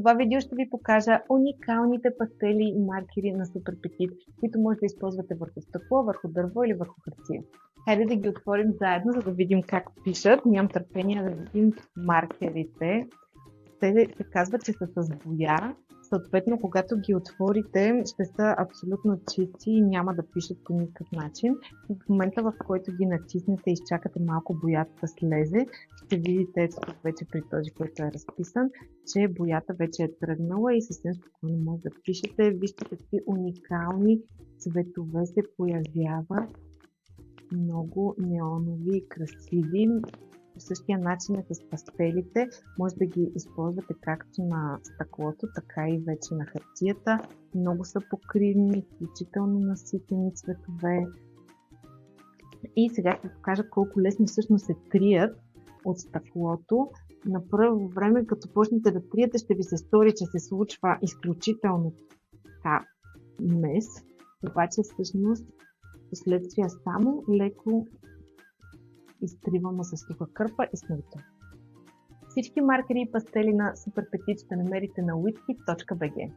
това видео ще ви покажа уникалните пастели и маркери на Супер Петит, които може да използвате върху стъкло, върху дърво или върху хартия. Хайде да ги отворим заедно, за да видим как пишат. Нямам търпение да видим маркерите. Те се казват, че са с боя. Съответно, когато ги отворите, ще са абсолютно чисти и няма да пишат по никакъв начин. В момента, в който ги натиснете и изчакате малко боята да слезе, ще видите, вече при този, който е разписан, че боята вече е тръгнала и съвсем спокойно може да пишете. Вижте какви уникални цветове се появяват. Много неонови и красиви. По същия начин е с пастелите. Може да ги използвате както на стъклото, така и вече на хартията. Много са покривни, изключително наситени цветове. И сега ще ви покажа колко лесно всъщност се трият от стъклото. На първо време, като почнете да триете, ще ви се стори, че се случва изключително така мес. Обаче всъщност последствие само леко изтриваме с суха кърпа и сме готови. Всички маркери и пастели на Супер Петит ще намерите на witkeep.bg.